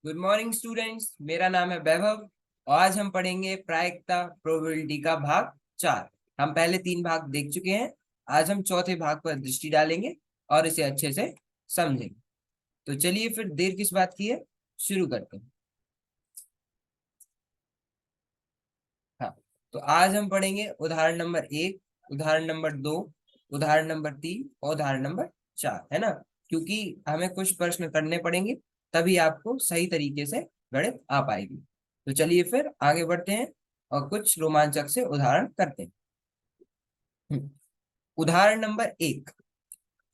Good morning students, मेरा नाम है वैभव और आज हम पढ़ेंगे प्रायिकता प्रोबेबिलिटी का भाग 4। हम पहले 3 भाग देख चुके हैं। आज हम चौथे भाग पर दृष्टि डालेंगे और इसे अच्छे से समझेंगे। तो चलिए फिर देर किस बात की है, शुरू करते हैं। हाँ, तो आज हम पढ़ेंगे उदाहरण नंबर 1, उदाहरण नंबर 2, उदाहरण नंबर 3 और उदाहरण नंबर 4, है ना। क्योंकि हमें कुछ प्रश्न करने पड़ेंगे, तभी आपको सही तरीके से गणित आ पाएगी। तो चलिए फिर आगे बढ़ते हैं और कुछ रोमांचक से उदाहरण करते हैं। उदाहरण नंबर 1,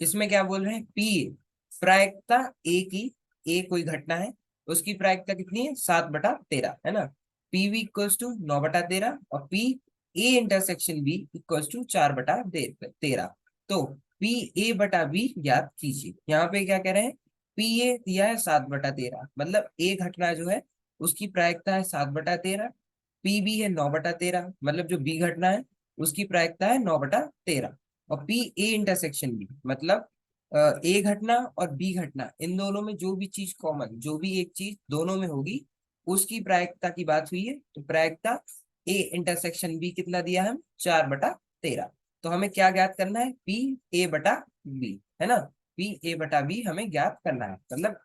इसमें क्या बोल रहे हैं, पी प्रायिकता ए की, ए कोई घटना है, उसकी प्रायिकता कितनी है, 7/13, है ना। पीवी इक्वल्स टू 9/13 और P A intersection B equals to 4/13। तो पी ए बटा बी ज्ञात कीजिए। यहाँ पे क्या कह रहे हैं, पी ए दिया है 7/13, मतलब ए घटना जो है उसकी प्रायिकता है 7/13। पी बी है 9/13, मतलब जो बी घटना है उसकी प्रायिकता है 9/13। और पी ए इंटरसेक्शन बी मतलब ए घटना और बी घटना, इन दोनों में जो भी चीज कॉमन, जो भी एक चीज दोनों में होगी उसकी प्रायिकता की बात हुई है। तो प्रायिकता ए इंटरसेक्शन बी कितना दिया है, 4/13। तो हमें क्या ज्ञात करना है, पी ए बटा बी, है ना। पी ए बटा बी हमें ज्ञात करना है, मतलब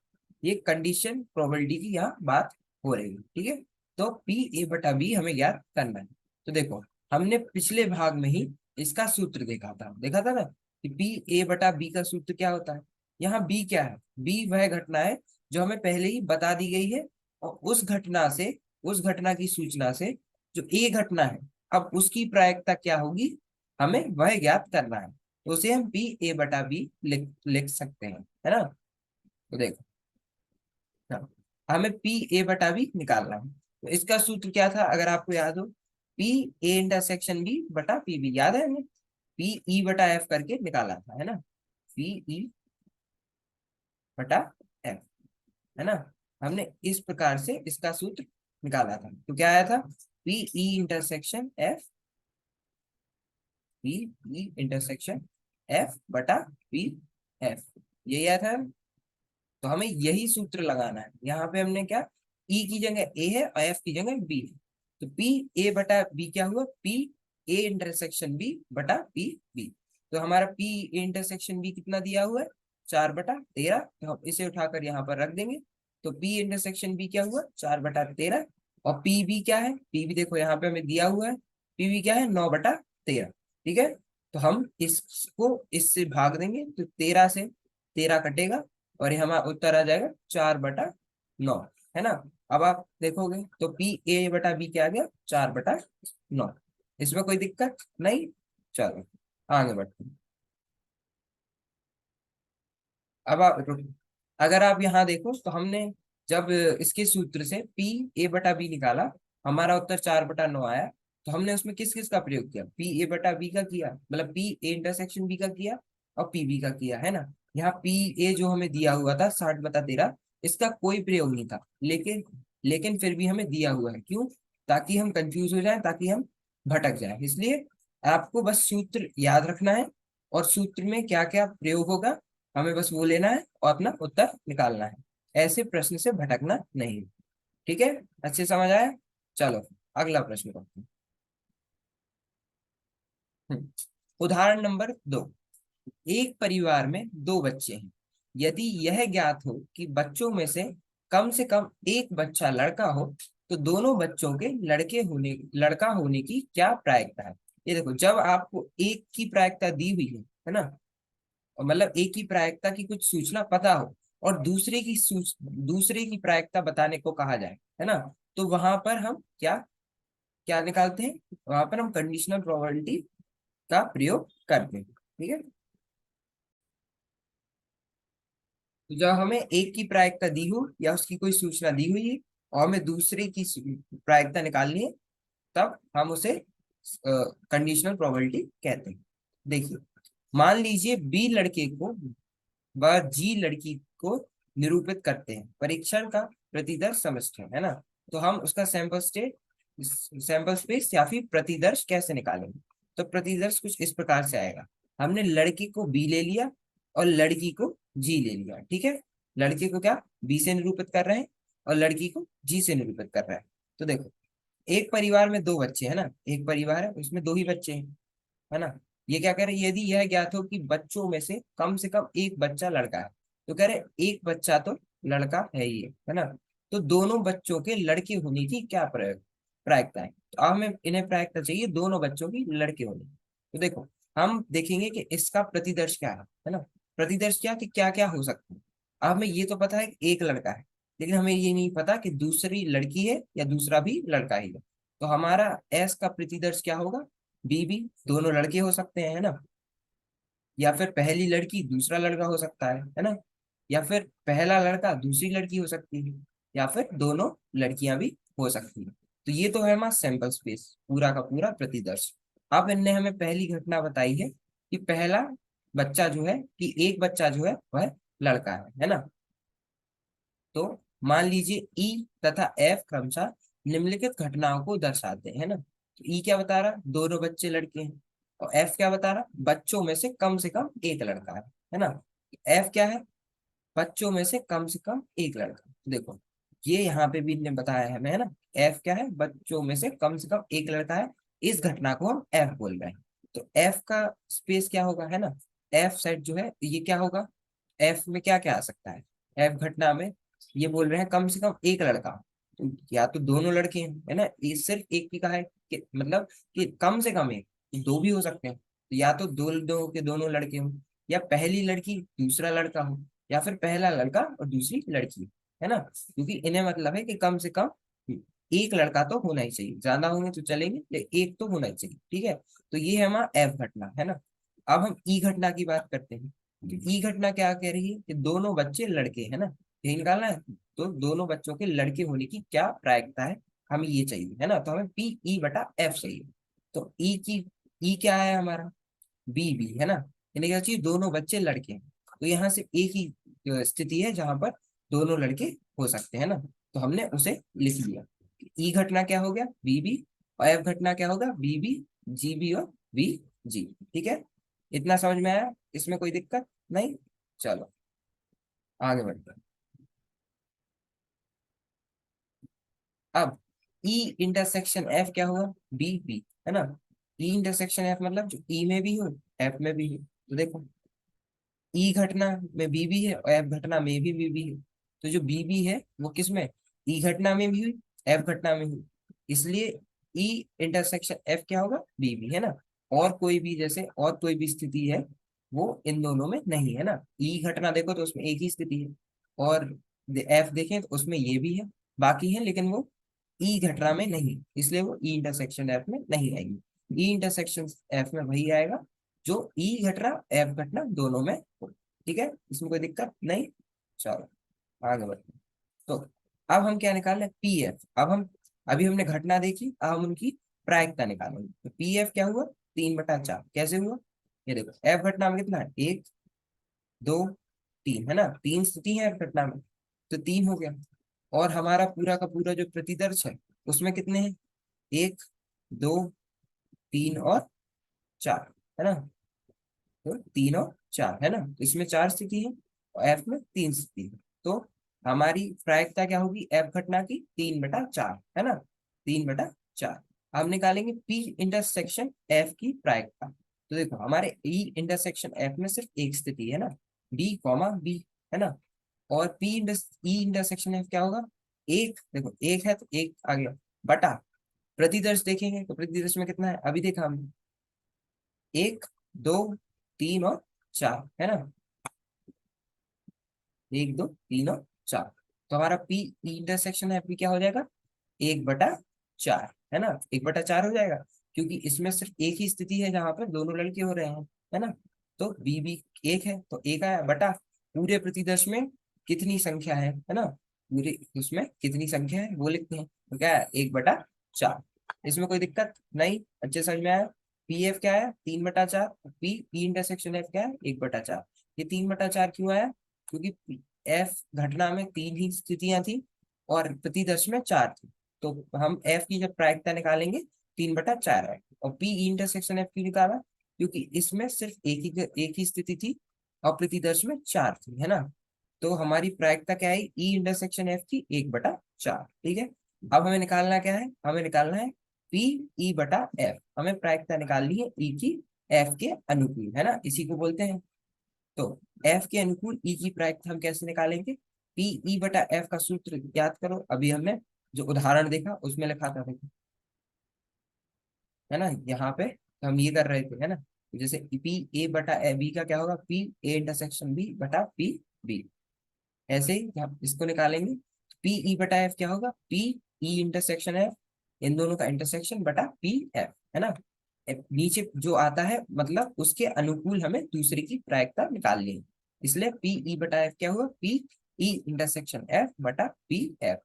ये कंडीशन प्रोबेबिलिटी की यहाँ बात हो रही है, ठीक है। तो पी ए बटा बी हमें ज्ञात करना है। तो देखो, हमने पिछले भाग में ही इसका सूत्र देखा था ना, कि पी ए बटा बी का सूत्र क्या होता है। यहाँ बी क्या है, बी वह घटना है जो हमें पहले ही बता दी गई है, और उस घटना से, उस घटना की सूचना से जो ए घटना है, अब उसकी प्रायिकता क्या होगी हमें वह ज्ञात करना है। तो उसे हम पी ए बटा बी लिख सकते हैं, है ना। तो देखो, हाँ, हमें पी ए बटा बी निकालना है। तो इसका सूत्र क्या था, अगर आपको याद हो, पी ए इंटरसेक्शन बी बटा पी बी, याद है हमें पी ई बटा एफ करके निकाला था, है ना। पी ई बटा एफ, है ना। हमने इस प्रकार से इसका सूत्र निकाला था। तो क्या आया था, P E intersection F, P E intersection F बटा पी एफ, यही आया था। तो हमें यही सूत्र लगाना है। यहाँ पे हमने क्या, ई की जगह ए है और एफ की जगह बी है। तो पी ए बटा बी क्या हुआ, पी ए इंटरसेक्शन बी बटा पी बी। तो हमारा पी ए इंटरसेक्शन बी कितना दिया हुआ है, 4/13। तो हम इसे उठाकर यहाँ पर रख देंगे। तो पी इंटरसेक्शन बी क्या हुआ, 4/13। और पी बी क्या है, पी बी देखो यहाँ पे हमें दिया हुआ है, पी बी क्या है, 9/13, ठीक है। तो हम इसको इससे भाग देंगे तो 13 से 13 कटेगा और ये हमारा उत्तर आ जाएगा 4/9, है ना। अब आप देखोगे तो पी ए बटा बी क्या आ गया, 4/9। इसमें कोई दिक्कत नहीं। चलो आगे बढ़ते हैं। अब आप अगर आप यहाँ देखो तो हमने जब इसके सूत्र से पी ए बटा बी निकाला, हमारा उत्तर 4/9 आया। तो हमने उसमें किस किस का प्रयोग किया, पी ए बटा बी का किया, मतलब पी ए इंटरसेक्शन बी का किया और पी बी का किया, है ना। यहाँ पी ए जो हमें दिया हुआ था 60/13, इसका कोई प्रयोग नहीं था, लेकिन फिर भी हमें दिया हुआ है, क्यों, ताकि हम कंफ्यूज हो जाए, ताकि हम भटक जाए, इसलिए आपको बस सूत्र याद रखना है और सूत्र में क्या क्या प्रयोग होगा हमें बस वो लेना है और अपना उत्तर निकालना है। ऐसे प्रश्न से भटकना नहीं, ठीक है। अच्छे समझ आया। चलो अगला प्रश्न करते हैं। उदाहरण नंबर 2, एक परिवार में 2 बच्चे हैं। यदि यह ज्ञात हो कि बच्चों में से कम एक बच्चा लड़का हो, तो दोनों बच्चों के लड़का होने की क्या प्रायिकता है। ये देखो, जब आपको एक की प्रायिकता दी हुई है ना, और मतलब एक की प्रायिकता की कुछ सूचना पता हो और दूसरे की प्रायिकता बताने को कहा जाए, है ना, तो वहां पर हम क्या क्या निकालते हैं, वहां पर हम कंडीशनल प्रोबेबिलिटी का प्रयोग करते हैं, ठीक है। तो जब हमें एक की प्रायिकता दी हो या उसकी कोई सूचना दी हुई है और हमें दूसरे की प्रायिकता निकालनी है, तब हम उसे कंडीशनल प्रोबेबिलिटी कहते हैं। देखिए, मान लीजिए बी लड़के को व जी लड़की को निरूपित करते हैं, परीक्षण का प्रतिदर्श समझते हैं, है ना। तो हम उसका सैंपल स्पेस या फिर प्रतिदर्श कैसे निकालेंगे। तो प्रतिदर्श कुछ इस प्रकार से आएगा, हमने लड़के को बी ले लिया और लड़की को जी ले लिया, ठीक है। लड़के को क्या बी से निरूपित कर रहे हैं और लड़की को जी से निरूपित कर रहा है। तो देखो, एक परिवार में दो बच्चे है ना, एक परिवार है उसमें दो ही बच्चे हैं, है ना। ये क्या कह रहे हैं, यदि यह ज्ञात हो कि बच्चों में से कम एक बच्चा लड़का है, तो कह रहे एक बच्चा तो लड़का है ही है ना। तो दोनों बच्चों के लड़के होने की क्या प्रायिकता है, तो अब हमें इन्हें प्रायिकता चाहिए दोनों बच्चों की लड़के होने की। तो देखो, हम देखेंगे कि इसका प्रतिदर्श क्या है ना। प्रतिदर्श क्या कि क्या क्या हो सकता है। अब हमें ये तो पता है कि एक लड़का है, लेकिन हमें ये नहीं पता कि दूसरी लड़की है या दूसरा भी लड़का ही है। तो हमारा एस का प्रतिदर्श क्या होगा, बीबी, दोनों लड़के हो सकते हैं, है ना। या फिर पहली लड़की दूसरा लड़का हो सकता है ना। या फिर पहला लड़का दूसरी लड़की हो सकती है, या फिर दोनों लड़कियां भी हो सकती है। तो ये तो है हमारा सैंपल स्पेस, पूरा का पूरा प्रतिदर्श। अब इनने हमें पहली घटना बताई है कि पहला बच्चा जो है, कि एक बच्चा जो है वह लड़का है ना। तो मान लीजिए ई तथा एफ क्रमशः निम्नलिखित घटनाओं को दर्शाते हैं ना। तो ई क्या बता रहा, दोनों बच्चे लड़के हैं। और एफ क्या बता रहा, बच्चों में से कम एक लड़का है ना। एफ क्या है, बच्चों में से कम एक लड़का। देखो, ये यहाँ पे भी इन्होंने बताया है हमें, है ना। एफ क्या है, बच्चों में से कम एक लड़का है। इस घटना को हम एफ बोल रहे हैं। तो एफ का स्पेस क्या होगा, है ना। एफ सेट जो है ये क्या होगा, एफ में क्या क्या आ सकता है। एफ घटना में ये बोल रहे हैं कम से कम एक लड़का, तो या तो दोनों लड़के हैं, है ना। ये सिर्फ एक ही का है कि मतलब कि कम से कम एक, दो भी हो सकते हैं। तो या तो दो के दोनों लड़के हों, या पहली लड़की दूसरा लड़का हो, या फिर पहला लड़का और दूसरी लड़की, है ना। क्योंकि इन्हें मतलब है कि कम से कम एक लड़का तो होना ही चाहिए, ज्यादा होंगे तो चलेंगे लेकिन एक तो होना ही चाहिए, ठीक है। तो ये है हमारा एफ घटना, है ना। अब हम ई घटना की बात करते हैं। तो ई घटना क्या कह रही है कि दोनों बच्चे लड़के, है ना, यही निकालना है। तो दोनों बच्चों के लड़के होने की क्या प्रायिकता है, हमें ये चाहिए, है ना। तो हमें पी ई बटा एफ चाहिए। तो ई क्या है हमारा, बी बी, है ना। यानी क्या चाहिए, दोनों बच्चे लड़के हैं। तो यहाँ से एक ही स्थिति है जहां पर दोनों लड़के हो सकते हैं ना। तो हमने उसे लिख लिया। ई घटना क्या हो गया, बी बी। और एफ घटना क्या होगा, बी बी जी बी और बी जी। ठीक है, इतना समझ में आया, इसमें कोई दिक्कत नहीं। चलो आगे बढ़ते हैं। अब ई इंटरसेक्शन एफ क्या हुआ, बी बी, है ना। ई इंटरसेक्शन एफ मतलब जो ई में भी हो एफ में भी हो। तो देखो, ई घटना में बीबी है और एफ घटना में भी बीबी है। तो जो बीबी है वो किस में, ई घटना में भी हुई, एफ घटना में हुई। इसलिए ई इंटरसेक्शन एफ क्या होगा, बीबी, है ना। और कोई भी, जैसे और कोई भी स्थिति है वो इन दोनों में नहीं, है ना। ई घटना देखो तो उसमें एक ही स्थिति है, और एफ देखें तो उसमें ये भी है, बाकी है, लेकिन वो ई घटना में नहीं, इसलिए वो ई इंटरसेक्शन एफ में नहीं आएगी। ई इंटरसेक्शन एफ में वही आएगा जो ई घटना एफ घटना दोनों में हो। ठीक है, इसमें कोई दिक्कत नहीं। चलो आगे बढ़ते हैं। तो अब हम क्या निकाल रहे हैं, पी एफ। अब हम, अभी हमने घटना देखी, अब हम उनकी प्रायिकता निकालेंगे। तो पी एफ क्या हुआ, 3/4 कैसे हुआ, ये देखो एफ घटना में कितना है, एक, दो, तीन, है ना। तीन स्थिति है एफ घटना में, तो तीन हो गया। और हमारा पूरा का पूरा जो प्रतिदर्श है उसमें कितने हैं, एक, दो, तीन और चार, है ना। तो तीन और चार, है ना। तो इसमें चार स्थिति है और एफ में तीन स्थिति है। तो हमारी प्रायिकता क्या होगी एफ घटना की, 3/4, है ना। 3/4। अब निकालेंगे पी इंटरसेक्शन एफ की प्रायिकता। तो देखो हमारे ई इंटरसेक्शन एफ में सिर्फ एक स्थिति है ना, डी कॉमा बी, है ना। और पी ई इंटरसेक्शन एफ क्या होगा, एक, देखो एक है तो एक आ गया, बटा प्रतिदर्श देखेंगे तो प्रतिदर्श में कितना है, अभी देखा हमने, एक, दो, तीन और चार, है ना। एक, दो, तीन और चार। तो हमारा पी इंटरसेक्शन है, पी क्या हो जाएगा, 1/4, है ना। 1/4 हो जाएगा, क्योंकि इसमें सिर्फ एक ही स्थिति है जहां पर दोनों लड़के हो रहे हैं, है ना। तो बी भी एक है तो एक आया, बटा पूरे प्रतिदर्श में कितनी संख्या है ना। पूरे उसमें कितनी संख्या है वो लिखते हैं, तो क्या है, 1/4। इसमें कोई दिक्कत नहीं, अच्छे समझ में आया। पी एफ क्या है, 3/4। पी पी इंटरसेक्शन एफ क्या है, 1/4। ये 3/4 क्यों आया, क्योंकि एफ घटना में तीन ही स्थितियां थी और प्रतिदर्श में चार थी। तो हम एफ की जब प्रायिकता निकालेंगे 3/4 है। और पी इंटरसेक्शन एफ की निकाला क्योंकि इसमें सिर्फ एक ही स्थिति थी और प्रतिदर्श में चार थी, है ना। तो हमारी प्रायिकता क्या है, ई इंटरसेक्शन एफ की 1/4। ठीक है, अब हमें निकालना क्या है, हमें निकालना है पी ई बटा एफ। हमें प्रायिकता निकालनी है ई की एफ के अनुकूल, है ना, इसी को बोलते हैं। तो एफ के अनुकूल ई की प्रायिकता हम कैसे निकालेंगे, पी ई बटा एफ का सूत्र याद करो, अभी हमने जो उदाहरण देखा उसमें लिखा था, देखो, है ना, यहाँ पे हम ये कर रहे थे, है ना। जैसे पी ए बटा ए बी का क्या होगा, पी ए इंटरसेक्शन बी बटा पी बी। ऐसे ही हम इसको निकालेंगे, पी ई बटा एफ क्या होगा, पी ई इंटरसेक्शन एफ, इन दोनों का इंटरसेक्शन बटा पी एफ, है ना। नीचे जो आता है मतलब उसके अनुकूल हमें दूसरे की प्रायिकता निकालनी है। इसलिए पी ई बटा एफ क्या हुआ, पी ई इंटरसेक्शन एफ बटा P F.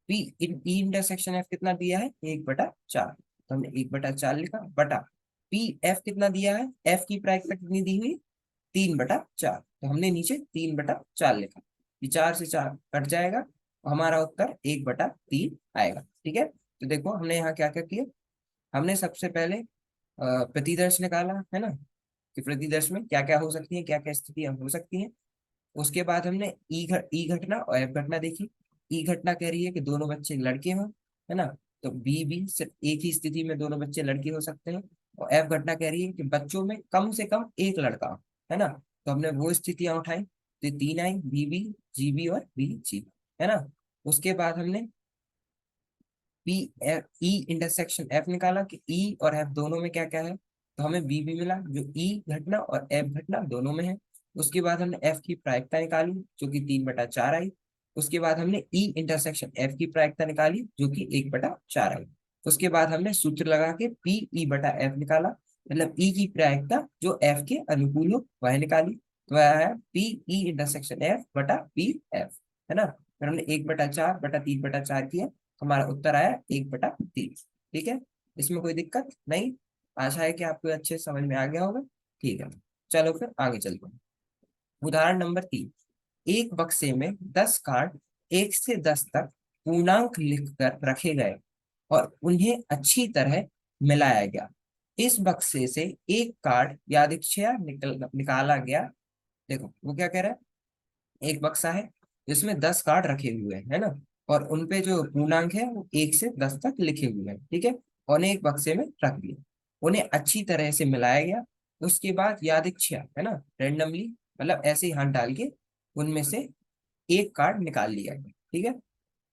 P in E intersection F कितना दिया है, 1/4, तो हमने 1/4 लिखा, बटा पी एफ कितना दिया है, एफ की प्रायिकता कितनी दी हुई, 3/4, तो हमने नीचे 3/4 लिखा। ये 4 से 4 कट जाएगा, तो हमारा उत्तर 1/3 आएगा। ठीक है, तो देखो हमने यहाँ क्या क्या किया, हमने सबसे पहले प्रतिदर्श निकाला, है ना, कि प्रतिदर्श में क्या क्या हो सकती है, क्या क्या स्थितियां हो सकती हैं। उसके बाद हमने ई घटना और एफ घटना देखी। ई घटना कह रही है कि दोनों बच्चे लड़के हों, है ना, तो बी भी सिर्फ एक ही स्थिति में दोनों बच्चे लड़के हो सकते हैं। और एफ घटना कह रही है कि बच्चों में कम से कम एक लड़का हो, है ना। तो हमने वो स्थितियां उठाई, तो ये 3 आई, बी बी, जी बी और बी जी, है ना। उसके बाद हमने P F E intersection F निकाला कि ई और एफ दोनों में क्या क्या है, तो हमें बी भी मिला जो ई घटना और एफ घटना दोनों में है। उसके बाद हमने एफ की प्रायिकता निकाली जो कि 3/4 आई। उसके बाद हमने ई इंटरसेक्शन एफ की प्रायिकता निकाली जो कि 1/4 आई। उसके बाद हमने सूत्र लगा के पी ई बटा एफ निकाला, मतलब ई की प्रायिकता जो एफ के अनुकूल हो वह निकाली, तो वह है पी ई इंटरसेक्शन एफ बटा पी एफ, है ना। फिर हमने 1/4/3/4 किया, हमारा उत्तर आया 1/3। ठीक है, इसमें कोई दिक्कत नहीं, आशा है कि आपको अच्छे से समझ में आ गया होगा। ठीक है, चलो फिर आगे चलते हैं। उदाहरण नंबर 3, एक बक्से में 10 कार्ड 1 से 10 तक पूर्णांक लिखकर रखे गए और उन्हें अच्छी तरह मिलाया गया। इस बक्से से एक कार्ड यादृच्छिक निकाला गया। देखो वो क्या कह रहा है, एक बक्सा है जिसमें 10 कार्ड रखे हुए हैं, है ना, और उनपे जो पूर्णांक है वो 1 से 10 तक लिखे हुए हैं। ठीक है, और उन्हें एक बक्से में रख दिया, उन्हें अच्छी तरह से मिलाया गया। उसके बाद यादृच्छिक, है ना, रेंडमली, मतलब ऐसे ही हाथ डाल के उनमें से एक कार्ड निकाल लिया गया। ठीक है,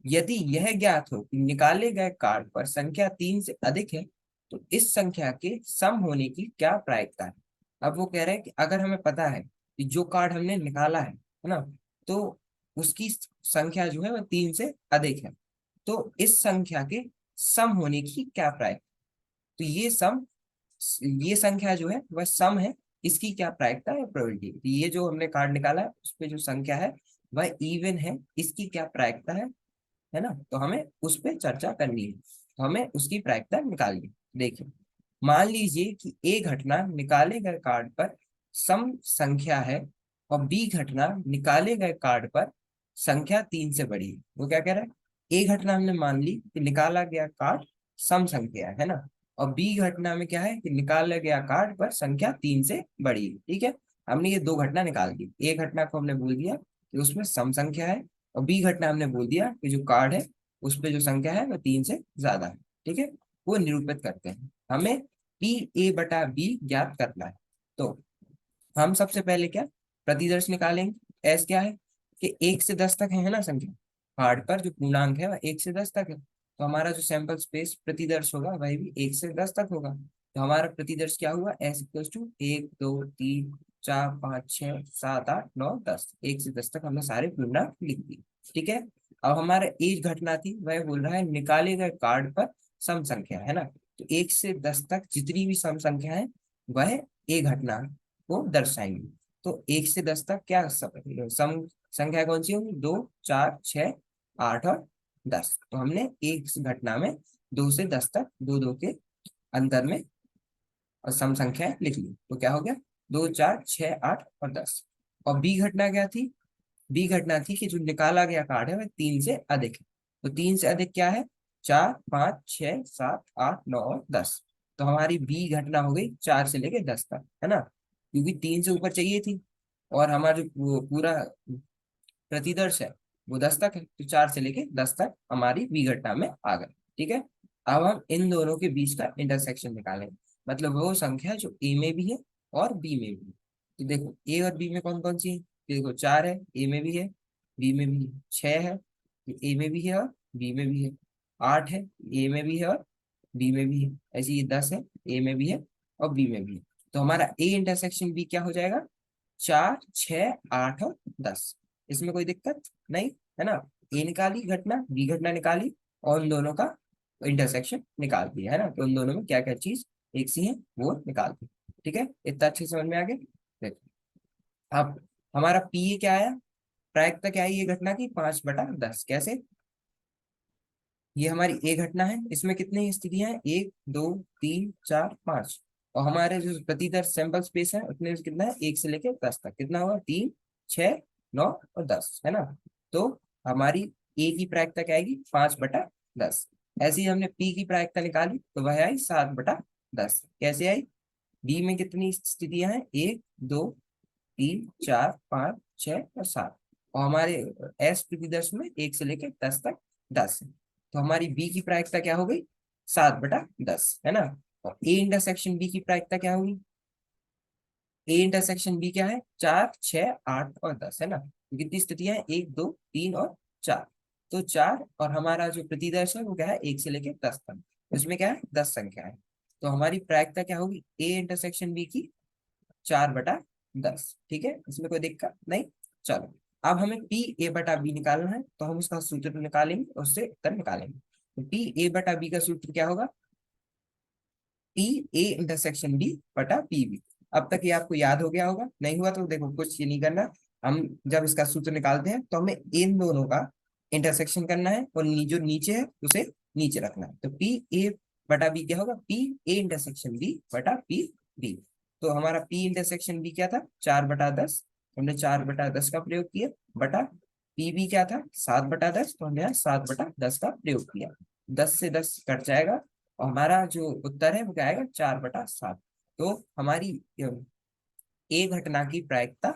यदि यह ज्ञात हो कि निकाले गए कार्ड पर संख्या 3 से अधिक है तो इस संख्या के सम होने की क्या प्रायिकता है। अब वो कह रहे हैं कि अगर हमें पता है कि जो कार्ड हमने निकाला है ना, तो उसकी संख्या जो है वह 3 से अधिक है, तो इस संख्या के सम होने की क्या प्रायिकता। तो ये संख्या जो है वह सम है, इसकी क्या प्रायिकता है, प्रोबेबिलिटी। ये जो हमने कार्ड निकाला है उस पे जो संख्या है वह इवन है, इसकी क्या प्रायिकता है ना, तो हमें उस पर चर्चा करनी है, तो हमें उसकी प्रायिकता निकालनी है। देखिए, मान लीजिए कि ए घटना निकाले गए कार्ड पर सम संख्या है और बी घटना निकाले गए कार्ड पर संख्या 3 से बड़ी है। वो क्या कह रहा है, ए घटना हमने मान ली कि निकाला गया कार्ड सम संख्या है ना, और बी घटना में क्या है कि निकाला गया कार्ड पर संख्या 3 से बड़ी है। ठीक है, हमने ये दो घटना निकाल दी, ए घटना को हमने बोल दिया कि उसमें सम संख्या है, और बी घटना हमने बोल दिया कि जो कार्ड है उस पे जो संख्या है वह 3 से ज्यादा है। ठीक है, वो निरूपित करते हैं, हमें पी ए बटा बी ज्ञात करना है। तो हम सबसे पहले क्या, प्रतिदर्श निकालेंगे। एस क्या है कि 1 से 10 तक है ना संख्या, कार्ड पर जो पूर्णांक है वह 1 से 10 तक है, तो हमारा जो सैंपल स्पेस प्रतिदर्श होगा वह भी 1 से 10 तक होगा। तो हमारा प्रतिदर्श क्या हुआ, एस इक्वल्स टू 1 2 3 4 5 6 7 8 9 10, 1 से 10 तक हमने सारे पूर्णांक लिख दिए। ठीक है, अब हमारा एक घटना थी वह बोल रहा है निकाले गए कार्ड पर सम संख्या, है ना, तो 1 से 10 तक जितनी भी सम संख्या है वह एक घटना को दर्शाएंगे। तो 1 से 10 तक क्या सम संख्या कौन सी होगी, 2 4 6 8 और 10, तो हमने एक घटना में 2 से 10 तक दो दो के अंतर में और सम संख्या लिख ली, तो क्या हो गया, 2 4 6 8 और 10। और बी घटना क्या थी, बी घटना थी कि जो निकाला गया कार्ड है वह 3 से अधिक है, तो 3 से अधिक क्या है, 4 5 6 7 8 9 और 10, तो हमारी बी घटना हो गई 4 से लेके 10 तक, है ना, क्योंकि 3 से ऊपर चाहिए थी। और हमारा जो पूरा प्रतिदर्श है वो 10 तक है, तो 4 से लेके 10 तक हमारी बी घटना में आ गए। ठीक है, अब हम इन दोनों के बीच का इंटरसेक्शन निकालेंगे, मतलब वो संख्या जो ए में भी है और बी में भी है। तो देखो ए और बी में कौन कौन सी है, तो देखो 4 है, ए में भी है, बी में भी है। 6 है, ए में भी है और बी में भी है। 8 है, ए में भी है और बी में भी है। ऐसे ये 10 है, ए में भी है और बी में भी है। तो हमारा ए इंटरसेक्शन बी क्या हो जाएगा, 4, 6, 8 और 10। इसमें कोई दिक्कत नहीं है ना। ए निकाली घटना, बी घटना निकाली, और उन दोनों का इंटरसेक्शन निकाल दिया है ना, तो उन दोनों में क्या क्या चीज एक सी है वो निकाल दी। ठीक है, इतना अच्छे से समझ में आ गया। देखो अब हमारा पी ए क्या आया, प्रायिकता क्या आई ये घटना की, 5/10। कैसे, ये हमारी ए घटना है, इसमें कितनी स्थितियां हैं, 1, 2, 3, 4, 5। और हमारे जो प्रतिदर सैंपल स्पेस है उसमें कितना है, 1 से लेके 10 तक, कितना हुआ, 3, 6, 9 और 10 है ना। तो हमारी ए की प्रायिकता क्या आएगी, 5/10। ऐसे ही हमने पी की प्रायिकता निकाली तो वह आई 7/10। कैसे आई, बी में कितनी स्थितियां हैं, 1, 2, 3, 4, 5, 6 और 7। और हमारे एस प्रतिदर्श में 1 से लेके 10 तक 10 है। तो हमारी बी की प्रायिकता क्या हो गई, 7/10 है ना। और ए इंटरसेक्शन बी की प्रायिकता क्या होगी, ए इंटरसेक्शन बी क्या है, 4, 6, 8 और 10 है ना। तो कितनी स्थितियां हैं, 1, 2, 3 और 4। तो 4, और हमारा जो प्रतिदर्श है वो क्या है, 1 से लेके 10 तक, उसमें क्या है, 10 संख्या है। तो हमारी प्रायिकता क्या होगी, ए इंटरसेक्शन बी की 4/10। ठीक है, इसमें कोई दिक्कत नहीं। चलो अब हमें पी ए बटा बी निकालना है, तो हम उसका सूत्र निकालेंगे और उससे उत्तर निकालेंगे। तो पी ए बटा बी का सूत्र क्या होगा, पी ए इंटरसेक्शन बी बटा पी बी। अब तक ये आपको याद हो गया होगा, नहीं हुआ तो देखो कुछ ये नहीं करना। हम जब इसका सूत्र निकालते हैं तो हमें इन दोनों का इंटरसेक्शन करना है, और जो नीचे है उसे नीचे रखना है। तो पी ए बटा बी क्या होगा, पी ए इंटरसेक्शन बी बटा पी बी। तो हमारा पी इंटरसेक्शन बी क्या था, 4/10। हमने 4/10 का प्रयोग किया, बटा पी बी क्या था, 7/10, तो हमने यहाँ 7/10 का प्रयोग किया। 10 से 10 कट जाएगा, और हमारा जो उत्तर है वो क्या आएगा, 4/7। तो हमारी ए घटना की प्रायिकता,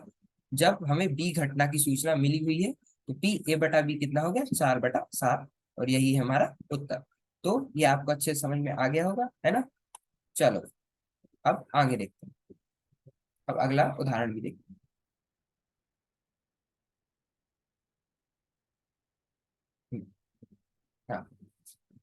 जब हमें बी घटना की सूचना मिली हुई है, तो पी ए बटा बी कितना हो गया, 4/7। और यही है हमारा उत्तर। तो ये आपको अच्छे से समझ में आ गया होगा, है ना। चलो अब आगे देखते हैं, अब अगला उदाहरण भी देखते हैं। हाँ,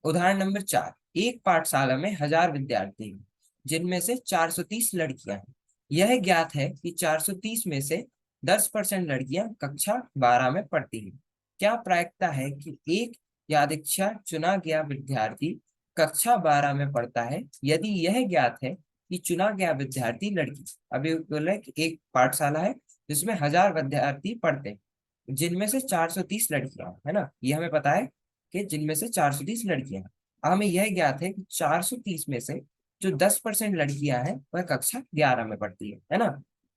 उदाहरण नंबर 4, एक पाठशाला में 1000 विद्यार्थी हैं, जिनमें से 430 लड़कियां हैं। यह ज्ञात है कि 430 में से 10% लड़कियां कक्षा 12 में पढ़ती हैं। क्या प्रायिकता है कि एक यादृच्छा चुना गया विद्यार्थी कक्षा 12 में पढ़ता है, यदि यह ज्ञात है कि चुना गया विद्यार्थी लड़की। अभी बोला है कि एक पाठशाला है जिसमें 1000 विद्यार्थी पढ़ते हैं, जिनमें से 430 लड़कियां हैं, है ना, ये हमें पता है कि जिनमें से 430 लड़कियां हैं। हमें यह ज्ञात है कि 430 में से जो 10% लड़कियां हैं वह कक्षा 11 में पढ़ती है ना।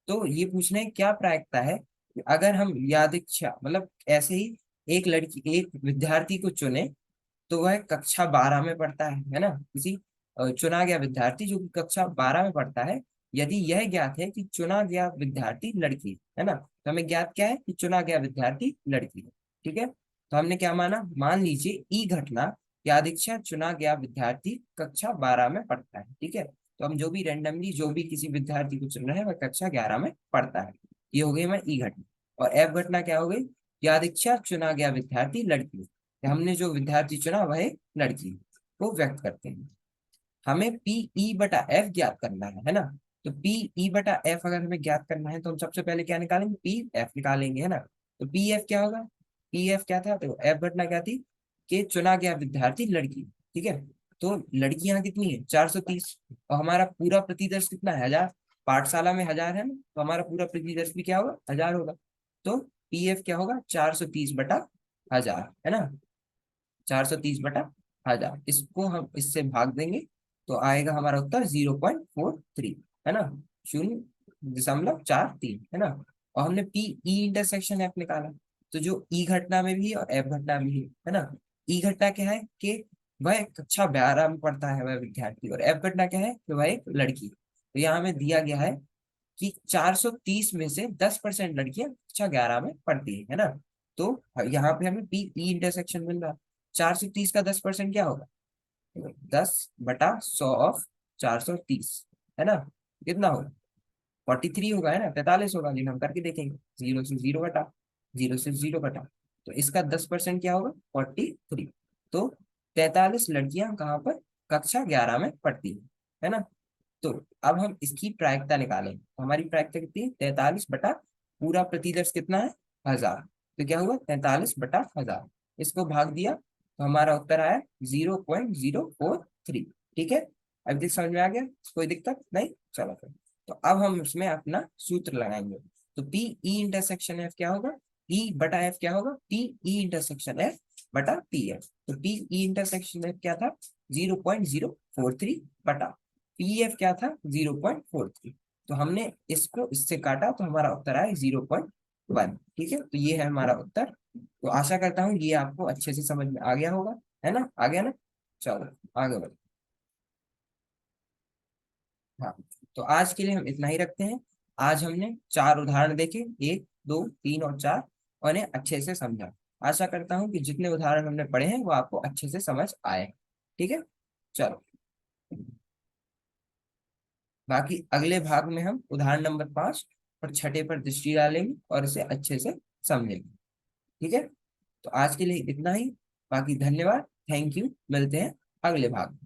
तो ये पूछना है क्या प्रायिकता है कि अगर हम यादृच्छा मतलब ऐसे ही एक लड़की एक विद्यार्थी को चुने, तो वह कक्षा 12 में पढ़ता है ना, किसी चुना गया विद्यार्थी जो कि कक्षा 12 में पढ़ता है, यदि यह ज्ञात है कि चुना गया विद्यार्थी लड़की है ना। तो हमें ज्ञात क्या है कि चुना गया विद्यार्थी लड़की है। ठीक है, तो हमने क्या माना, मान लीजिए ई घटना यादृच्छा चुना गया विद्यार्थी कक्षा 12 में पढ़ता है। ठीक है, तो हम जो भी रैंडमली जो भी किसी विद्यार्थी को चुन रहे हैं वह कक्षा 11 में पढ़ता है। ये हो गई हमारी ई घटना। और एफ घटना क्या हो गई, यादृच्छा चुना गया विद्यार्थी लड़की है, कि हमने जो विद्यार्थी चुना वह एक लड़की को व्यक्त करते हैं। हमें पी ई बटा एफ ज्ञात करना है ना। तो पी ई बटा एफ अगर हमें ज्ञात करना है तो हम सबसे पहले क्या निकालेंगे, पी एफ निकालेंगे, है ना। तो पी एफ क्या होगा, पी एफ क्या था, तो एफ घटना क्या थी कि चुना गया विद्यार्थी लड़की। ठीक है, तो लड़कियां कितनी है, 430। और हमारा पूरा प्रतिदर्श कितना है, 1000। पाठशाला में 1000 है ना, तो हमारा पूरा प्रतिदर्श भी क्या होगा, 1000 होगा। तो पी एफ क्या होगा, 430/1000 है ना। 430/1000, इसको हम इससे भाग देंगे तो आएगा हमारा उत्तर 0.43, है ना, 0.43 है ना। और हमने पी ई इंटरसेक्शन एफ निकाला, तो जो ई घटना में भी है और एफ घटना में भी है ना। ई घटना क्या है कि वह कक्षा 12 में पढ़ता है वह विद्यार्थी, और एफ घटना क्या है कि वह एक लड़की। तो यहाँ हमें दिया गया है कि 430 में से 10% लड़कियां कक्षा 11 में पढ़ती है ना। तो यहाँ पे हमें पी ई इंटरसेक्शन मिल रहा। 430 का 10% क्या होगा? 10/100 ऑफ 430, है ना? कितना होगा? 43 होगा, है ना? 43 होगा, लेकिन हम करके देखेंगे। जीरो से जीरो घटा, जीरो से जीरो घटा, तो इसका 10% क्या होगा? 43। तो 43 लड़कियां कहाँ पर कक्षा 11 में पढ़ती है ना? तो अब हम इसकी प्रायिकता निकालें, तो हमारी प्रायिकता कितनी है? 43 बटा पूरा प्रतिदर्श कितना है? 1000। तो क्या हुआ? 43/1000। इसको भाग दिया तो हमारा उत्तर आया 0.043। ठीक है, अब तक समझ में आ गया? कोई दिक्कत नहीं? चलो फिर, तो अब हम उसमें अपना सूत्र लगाएंगे। तो पी ई इंटरसेक्शन एफ क्या होगा? पी बटा एफ क्या होगा? पी ई इंटरसेक्शन एफ बटा पी एफ। तो पी ई इंटरसेक्शन एफ क्या था? 0.043 बटा पी एफ क्या था? 0.43। तो हमने इसको इससे काटा तो हमारा उत्तर आया 0.1। ठीक है, तो ये है हमारा उत्तर। तो आशा करता हूँ ये आपको अच्छे से समझ में आ गया होगा, है ना? आ गया ना? चलो आगे बढ़ो। हाँ, तो आज के लिए हम इतना ही रखते हैं। आज हमने 4 उदाहरण देखे, 1 2 3 और 4, और इन्हें अच्छे से समझा। आशा करता हूँ कि जितने उदाहरण हमने पढ़े हैं वो आपको अच्छे से समझ आए। ठीक है, चलो, बाकी अगले भाग में हम उदाहरण नंबर 5 और छठे पर दृष्टि डालेंगे और इसे अच्छे से समझेंगे। ठीक है, तो आज के लिए इतना ही। बाकी धन्यवाद, थैंक यू, मिलते हैं अगले भाग में।